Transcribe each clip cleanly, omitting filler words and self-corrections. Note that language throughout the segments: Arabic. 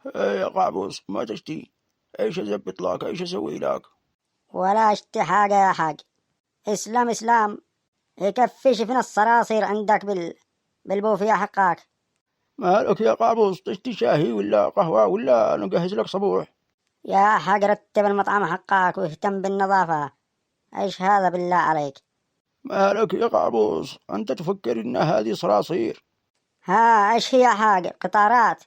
إيه يا قعبوس ما تشتي؟ ايش اثبت لك؟ ايش اسوي لك؟ ولا اشتي حاجة يا حاج. اسلام اسلام، يكفيش فينا الصراصير عندك بالبوفية حقك. مالك يا قعبوس؟ تشتي شاهي ولا قهوة ولا نجهز لك صبوح؟ يا حاج رتب المطعم حقك واهتم بالنظافة. ايش هذا بالله عليك؟ مالك يا قعبوس؟ أنت تفكر إن هذه صراصير؟ ها ايش هي يا حاج؟ قطارات؟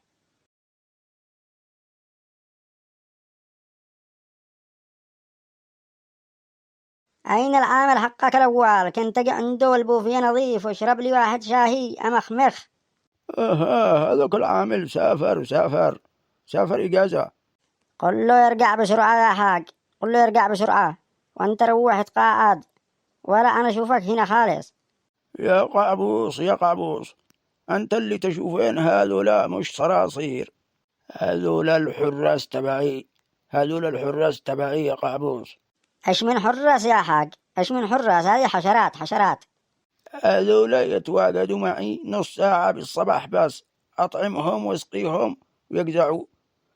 أين العامل حقك الأول؟ كنت أجي عنده البوفيه نظيف واشرب لي واحد شاهي أمخمخ. هذاك العامل سافر إجازة. قل له يرجع بسرعة يا حاج، قل له يرجع بسرعة. وأنت روح تقاعد، ولا أنا أشوفك هنا خالص. يا قعبوس، أنت اللي تشوفين هذولا مش صراصير، هذولا الحراس تبعي، هذولا الحراس تبعي يا قعبوس. إيش من حراس يا حاج؟ إيش من حراس؟ هذه حشرات حشرات. هذولا يتواجدوا معي نص ساعة بالصباح بس، أطعمهم واسقيهم ويقزعوا.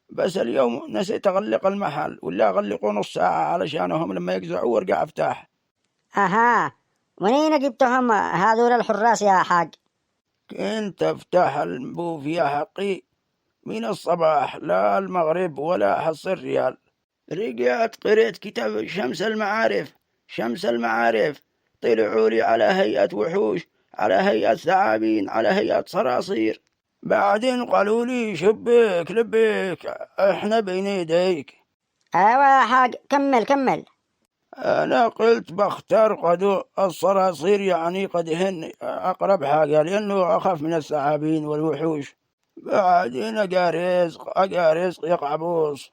بس اليوم نسيت أغلق المحل، ولا أغلقه نص ساعة علشانهم لما يقزعوا وارجع أفتح. أها، منين جبتهم هذول الحراس يا حاج؟ كنت أفتح البوفية حقي من الصباح لا المغرب ولا حصل ريال. رجعت قريت كتاب شمس المعارف، طلعوا لي على هيئة وحوش، على هيئة ثعابين، على هيئة صراصير. بعدين قالوا لي شبك لبك، احنا بين يديك. أيوة يا حاج، كمل كمل. أنا قلت بختار قد الصراصير، يعني قد هن أقرب حاجة لأنه أخاف من الثعابين والوحوش. بعدين أجا رزق يا قعبوس،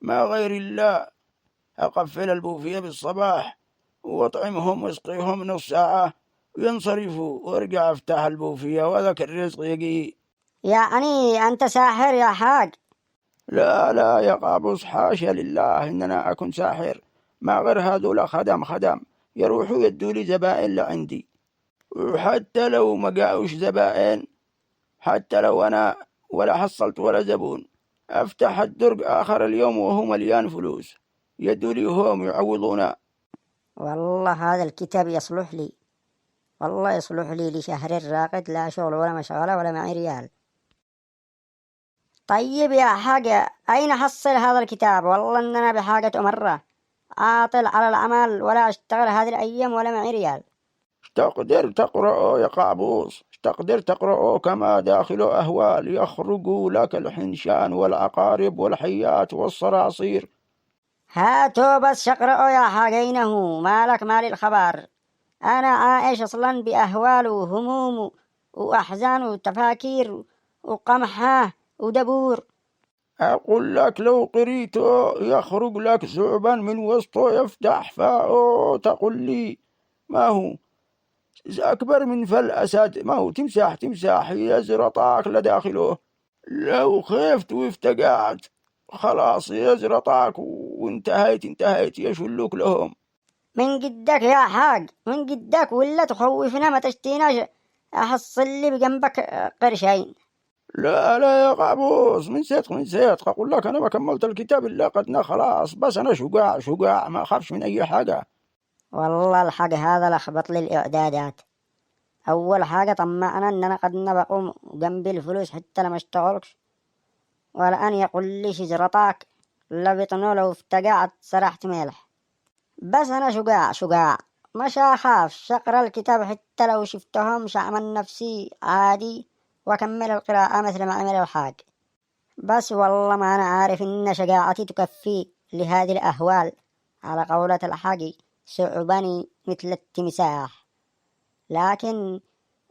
ما غير الله أقفل البوفية بالصباح وأطعمهم واسقيهم نص ساعة وينصرفوا وارجع أفتح البوفية وذاك الرزق يجي. يعني أنت ساحر يا حاج؟ لا يا قابوس، حاشا لله إننا أكون ساحر، ما غير هذول خدم يروحوا يدوا لي زبائن لعندي. وحتى لو ما جاءوش زبائن، حتى لو أنا ولا حصلت ولا زبون، أفتح الدرج آخر اليوم وهو مليان فلوس، يدوا لي هم يعوضونا. والله هذا الكتاب يصلح لي، والله يصلح لي لشهر الراقد، لا شغل ولا مشغلة ولا معي ريال. طيب يا حاجة، أين حصل هذا الكتاب؟ والله إننا بحاجة مرة، عاطل على العمل ولا أشتغل هذه الأيام ولا معي ريال. تقدر تقرأه يا قابوس، تقدر تقرأه كما داخل أهوال يخرجوا لك الحنشان والعقارب والحيات والصراصير. هاتوا بس شقرأوا يا حاجينه، مالك مالي الخبر. أنا عايش أصلا بأهوال وهموم وأحزان وتفاكير وقمحة ودبور. أقول لك لو قريته يخرج لك ثعبا من وسطه يفتح فاءه، تقول لي ما هو أكبر من فل أسد، ما هو تمساح يزرطاك لداخله. لو خفت وافتقعت خلاص يزرطاك انتهيت يشلوك لهم. من جدك يا حاج، من جدك، ولا تخوفنا ما تشتيناش. أحصل لي بجنبك قرشين. لا يا قابوس، من صدق أقول لك أنا ما كملت الكتاب إلا قدنا خلاص، بس أنا شجاع ما أخافش من أي حاجة. والله الحق هذا لخبط لي الإعدادات. أول حاجة طمعنا إننا قد بقوم جنبي الفلوس حتى لما اشتغلكش، والآن يقول لي شجرتك لبطنه لو افتقعت سرحت ملح. بس أنا شجاع مش أخاف شقر الكتاب حتى لو شفتهم شعمل نفسي عادي وأكمل القراءة مثل ما عمل الحاج. بس والله ما أنا عارف إن شجاعتي تكفي لهذه الأهوال. على قولة الحاج ثعباني مثل التمساح، لكن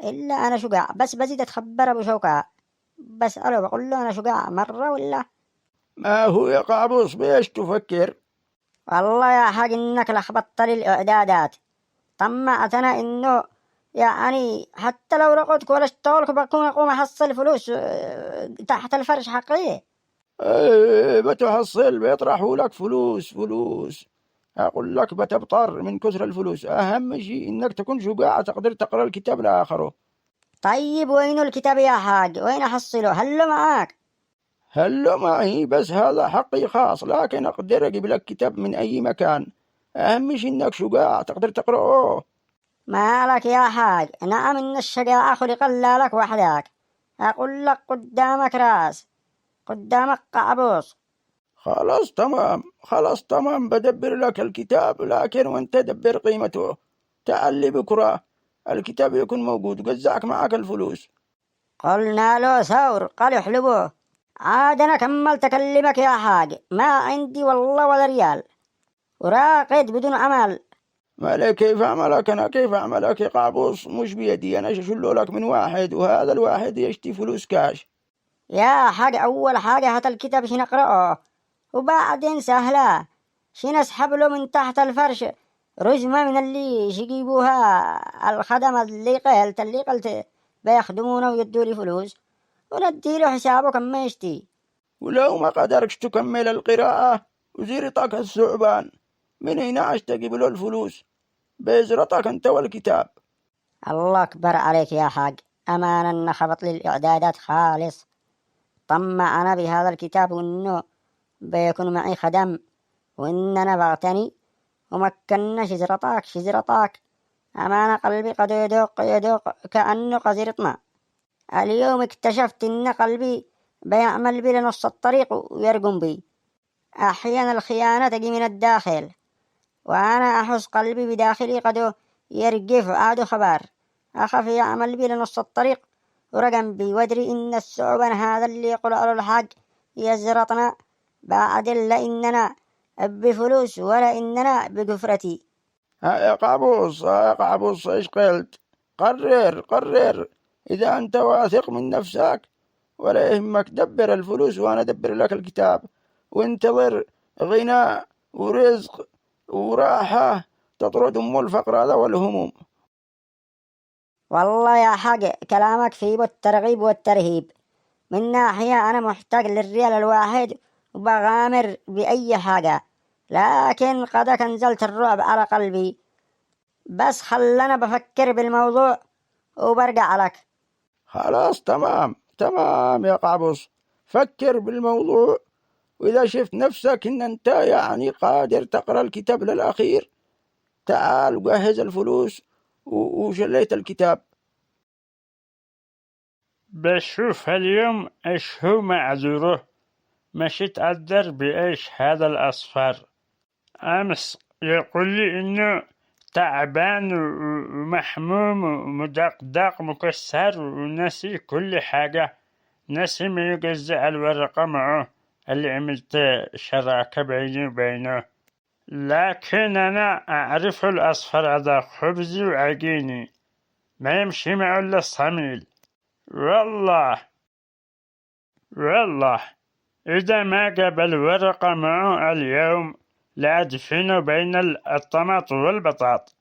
إلا أنا شجاع. بس بزيد أتخبر أبو شوكة، بسأله بقول له أنا شجاع مرة ولا. ما هو يا قابوس بيش تفكر؟ والله يا حاج إنك لخبطت لي الإعدادات. طمعتنا إنه يعني حتى لو رقدك ولا اشتغلك بكون أقوم أحصل فلوس تحت الفرش حقي. ايه بتحصل بيطرحوا لك فلوس. أقول لك بتبطر من كثر الفلوس، أهم شيء إنك تكون شجاع تقدر تقرأ الكتاب لآخره. طيب وين الكتاب يا حاج؟ وين أحصله؟ هل معاك؟ هل معي بس هذا حقي خاص، لكن أقدر أجيب لك كتاب من أي مكان، أهم شيء إنك شجاع تقدر تقرأه. مالك يا حاج، نعم إن الشجاعة خلق لك وحدك. أقول لك قدامك راس، قدامك قعبوس. خلاص تمام بدبر لك الكتاب، لكن وانت دبر قيمته. تعال لي بكرة الكتاب يكون موجود، قزعك معك الفلوس. قلنا له ثور، قال احلبوه. عاد أنا كملت أكلمك يا حاج، ما عندي والله ولا ريال، وراقد بدون عمل. ما كيف أعملك أنا، كيف أعملك يا قابوس؟ مش بيدي أنا، شلو لك من واحد، وهذا الواحد يشتي فلوس كاش. يا حاج أول حاجة هات الكتاب شي نقرأه، وبعدين سهلة شي نسحب له من تحت الفرش رجمة من اللي يجيبوها الخدمة اللي قلت بيخدمونا ويدوا لي فلوس، وندي له حسابه كم ما يشتي. ولو ما قدركش تكمل القراءة وزيرتك الثعبان، من هنا تجيب له الفلوس بزرتك أنت والكتاب. الله أكبر عليك يا حاج، أمانا نخبط لي الإعدادات خالص. طمع أنا بهذا الكتاب وإنه بيكون معي خدم، وإن أنا بغتني ومكنا شزرطاك. أمانة قلبي قد يدوق كأنه قزيرتنا. اليوم اكتشفت إن قلبي بيعمل بي لنص الطريق ويرقم بي. أحيانا الخيانة تجي من الداخل، وأنا أحس قلبي بداخلي قد يرقف عاد خبر. أخاف يعمل بي لنص الطريق ورقم بي، وادري إن الثعبان هذا اللي يقول على الحق يزرطنا بعد لا إننا بفلوس ولا إننا بكفرتي. يا قابوس إيش قلت؟ قرر إذا أنت واثق من نفسك ولا يهمك، دبر الفلوس وأنا أدبر لك الكتاب، وانتظر غنى ورزق وراحة تطرد الفقر هذا والهموم. والله يا حاج كلامك فيه الترغيب والترهيب. من ناحية أنا محتاج للريال الواحد وبغامر بأي حاجة، لكن قد أنزلت الرعب على قلبي. بس خلنا بفكر بالموضوع وبرجع لك. خلاص تمام يا قابوس، فكر بالموضوع، وإذا شفت نفسك إن أنت يعني قادر تقرأ الكتاب للأخير، تعال وجهز الفلوس وشليت الكتاب. بشوف اليوم إيش هو معذوره، مش تقدر بإيش هذا الأصفر. أمس يقول لي إنه تعبان ومحموم ومدقدق مكسر ونسي كل حاجة، نسي ما يجزع الورقة معه اللي عملت شراكة بيني وبينه. لكن أنا أعرف الأصفر هذا خبزي وعجيني، ما يمشي معه إلا الصميل. والله إذا ما قبل ورقة معه اليوم لأدفنه بين الطماط والبطاط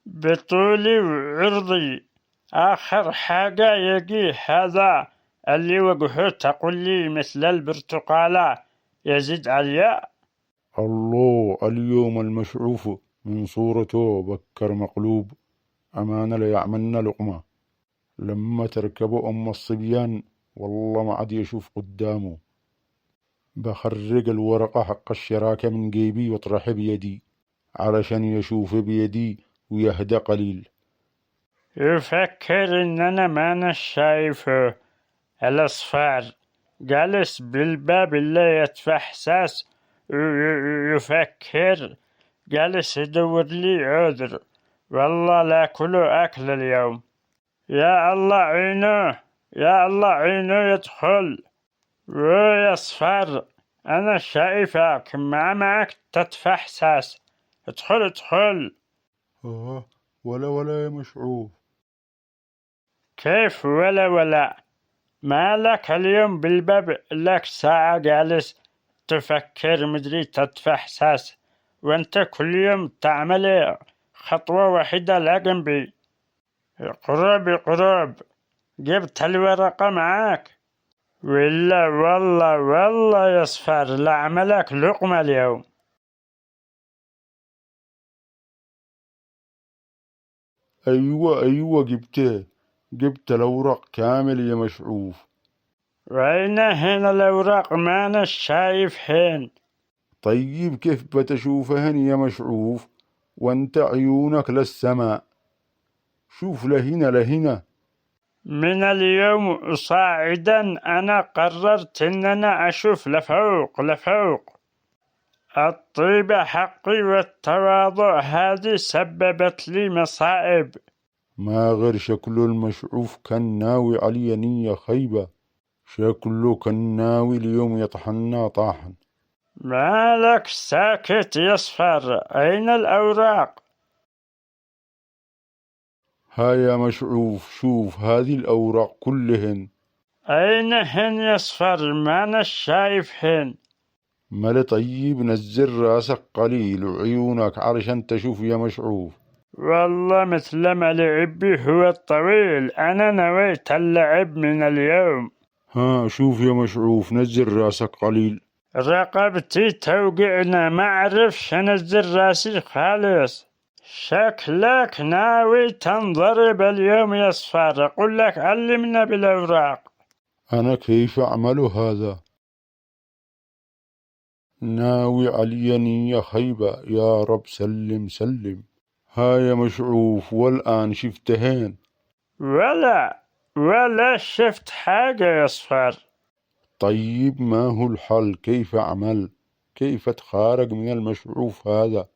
بطولي وعرضي. آخر حاجة يجي هذا اللي وجهه تقول لي مثل البرتقالة يزيد عليا. الله، اليوم المشعوف من صورته بكر مقلوب، أمان ليعملنا لقمة. لما تركبوا أم الصبيان والله ما عاد يشوف قدامه. بخرج الورقة حق الشراكة من جيبي واطرح بيدي علشان يشوف بيدي ويهدى قليل. يفكر إن أنا ما شايفه. الأصفار جالس بالباب اللي يتفحسس يفكر، جالس يدور لي عذر. والله لا كله أكل اليوم. يا الله عينه، يا الله عينه يدخل. ويا أصفر أنا شايفك معك تتفحسس، ادخل. ولا يا مشعوف. كيف ولا مالك اليوم بالباب لك ساعة جالس تفكر مدري تتفحسس، وانت كل يوم تعمل خطوة واحدة لا جنبي. قرب جبت الورقة معاك ولا والله يصفر لعملك لقمة اليوم. أيوة جبت الأوراق كامل يا مشعوف. وين هنا الأوراق؟ ما أنا شايف هين. طيب كيف بتشوفهن يا مشعوف وانت عيونك للسماء؟ شوف لهنا لهنا. من اليوم صاعدا أنا قررت أن أنا أشوف لفوق لفوق. الطيبة حقي والتواضع هذه سببت لي مصائب. ما غير شكله المشعوف كان ناوي علي نية خيبة، شكله كان ناوي اليوم يطحنا طاحن. مالك ساكت يا صفر؟ أين الأوراق؟ ها يا مشعوف شوف هذه الأوراق كلهن. أين هن يا صفر؟ ما أنا شايفهن. مال طيب نزل راسك قليل وعيونك علشان تشوف يا مشعوف. والله مثل ما لعبي هو الطويل، أنا نويت اللعب من اليوم. ها شوف يا مشعوف نزل راسك قليل. رقبتي توقعنا، ما أعرفش أنزل راسي خالص. شكلك ناوي تنضرب اليوم يا صفار. أقول لك علمنا بالأوراق. أنا كيف أعمل هذا؟ ناوي علي نية خيبة، يا رب سلم سلم. ها يا مشعوف والآن شفتهين؟ ولا شفت حاجة يا صفار. طيب ما هو الحل؟ كيف أعمل؟ كيف أتخارج من المشعوف هذا؟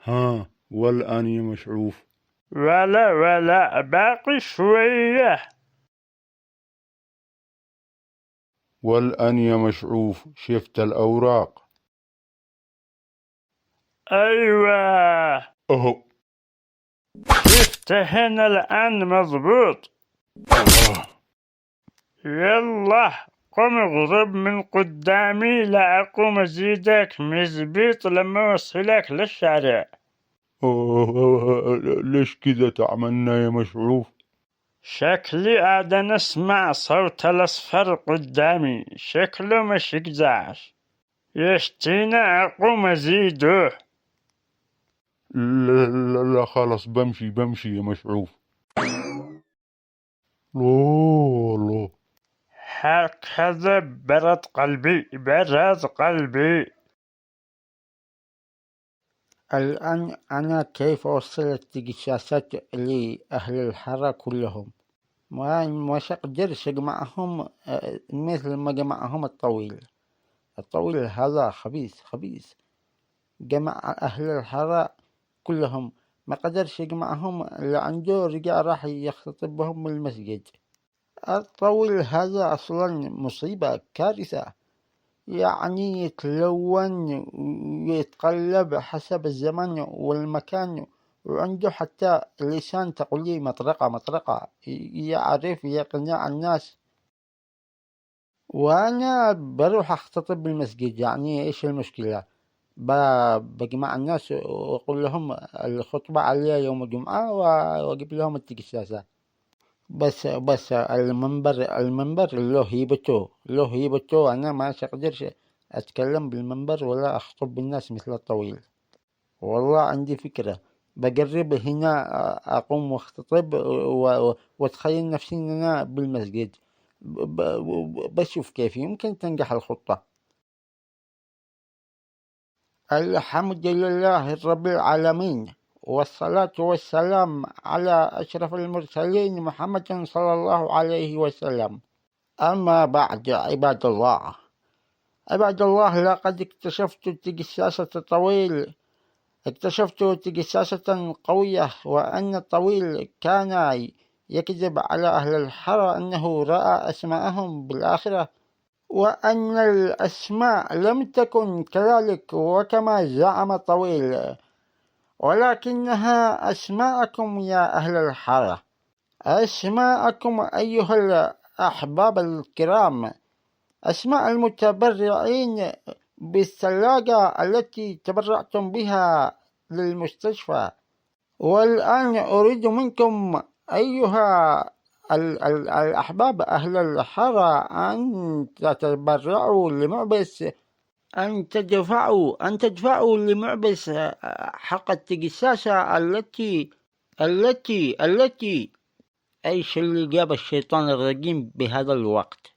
ها والآن يا مشعوف؟ ولا باقي شوية. والآن يا مشعوف شفت الأوراق؟ أيوة أهو شفتهن الآن مضبوط. الله. يلا قم اغرب من قدامي، لا أقوم أزيدك مزبيط لما أوصلك للشارع. ليش كذا تعملنا يا مشعوف؟ شكلي قاعد نسمع صوت الأصفر قدامي، شكله مش يقزعش. يشتينا أقوم أزيدوه. لا لا لا خلاص بمشي يا مشعوف. الله هكذا برد قلبي. الآن أنا كيف أوصل التجساسات لأهل الحارة كلهم؟ مش أقدرش أجمعهم مثل ما جمعهم الطويل هذا خبيث. جمع أهل الحارة كلهم، ما قدرش يجمعهم لعنده رجال راح يختطب بهم من المسجد. الطويل هذا أصلا مصيبة كارثة، يعني يتلون ويتقلب حسب الزمن والمكان، وعنده حتى لسان تقولي مطرقة يعرف يقنع الناس. وأنا بروح أختطب بالمسجد، يعني إيش المشكلة؟ بجمع الناس وأقول لهم الخطبة عليها يوم الجمعة وأجيب لهم التجساسات. بس المنبر له هيبته. أنا ما أقدرش أتكلم بالمنبر ولا أخطب بالناس مثل الطويل. والله عندي فكرة، بجرب هنا أقوم واختطب وأتخيل نفسي إن أنا بالمسجد، بشوف كيف يمكن تنجح الخطة. الحمد لله رب العالمين، والصلاة والسلام على أشرف المرسلين محمد صلى الله عليه وسلم. أما بعد عباد الله، لقد اكتشفت التجساسة الطويل. اكتشفت تجساسة قوية، وأن الطويل كان يكذب على أهل الحارة أنه رأى أسماءهم بالآخرة، وأن الأسماء لم تكن كذلك وكما زعم الطويل، ولكنها أسماءكم يا أهل الحارة، أسماءكم أيها الأحباب الكرام، أسماء المتبرعين بالثلاجة التي تبرعتم بها للمستشفى. والآن أريد منكم أيها الأحباب أهل الحارة أن تتبرعوا لمعبس، أن تدفعوا لمعبس حق التجساسة التي ايش اللي جاب الشيطان الرجيم بهذا الوقت؟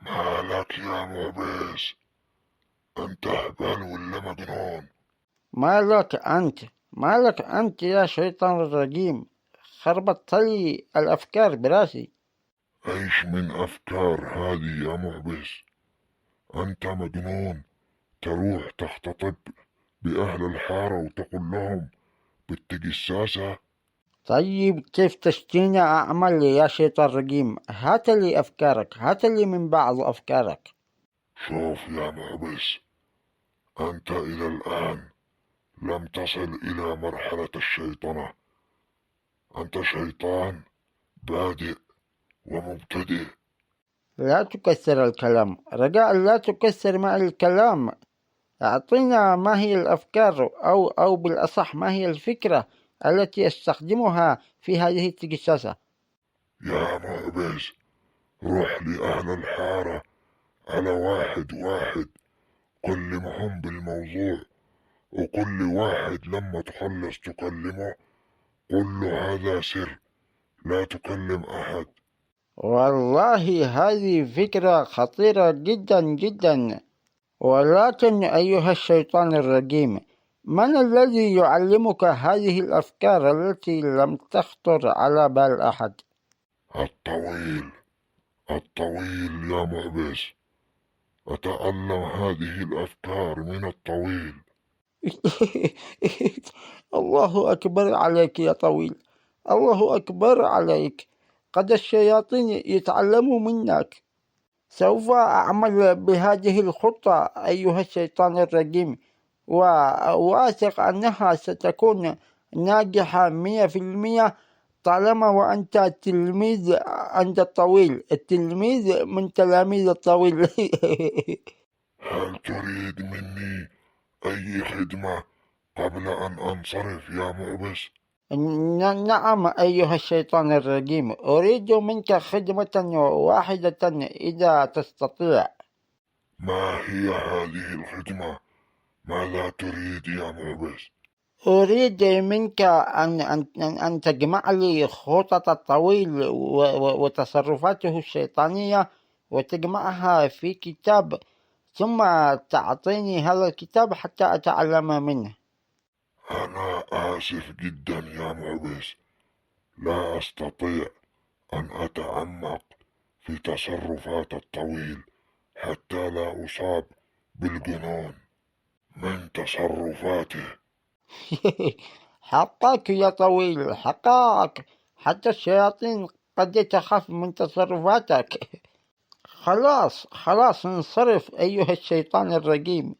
مالك يا معبس؟ أنت هبل ولا مجنون؟ مالك أنت يا شيطان الرجيم؟ خربطت لي الأفكار براسي. ايش من أفكار هذه يا معبس؟ أنت مجنون تروح تختطب بأهل الحارة وتقول لهم بالتجساسة؟ طيب كيف تشتيني أعمل يا شيطان الرجيم؟ هات لي أفكارك، هات لي من بعض أفكارك. شوف يا معبس، أنت إلى الآن لم تصل إلى مرحلة الشيطنة. أنت شيطان بادئ ومبتدئ. لا تكسر الكلام رجاء، لا تكسر مع الكلام. أعطينا ما هي الأفكار أو بالأصح ما هي الفكرة التي أستخدمها في هذه التجساسة. يا معبس، روح لأهل الحارة على واحد واحد، كلمهم بالموضوع، وكل واحد لما تخلص تكلمه قل له هذا سر، لا تكلم أحد. والله هذه فكرة خطيرة جدا جدا، ولكن أيها الشيطان الرجيم، من الذي يعلمك هذه الأفكار التي لم تخطر على بال أحد؟ الطويل يا معبس، أتعلم هذه الأفكار من الطويل. الله أكبر عليك يا طويل، الله أكبر عليك، قد الشياطين يتعلموا منك. سوف أعمل بهذه الخطة أيها الشيطان الرجيم، وواثق أنها ستكون ناجحة 100%، طالما وأنت تلميذ عند الطويل، التلميذ من تلاميذ الطويل. هل تريد مني أي خدمة قبل أن أنصرف يا معبس؟ نعم أيها الشيطان الرجيم، أريد منك خدمة واحدة إذا تستطيع. ما هي هذه الخدمة؟ ماذا تريد يا معبس؟ أريد منك أن تجمع لي خطط الطويل وتصرفاته الشيطانية وتجمعها في كتاب، ثم تعطيني هذا الكتاب حتى أتعلم منه. أنا آسف جدا يا معبس، لا أستطيع أن أتعمق في تصرفات الطويل حتى لا أصاب بالجنون من تصرفاته. حقك يا طويل، حقك، حتى الشياطين قد تخاف من تصرفاتك. خلاص انصرف أيها الشيطان الرجيم.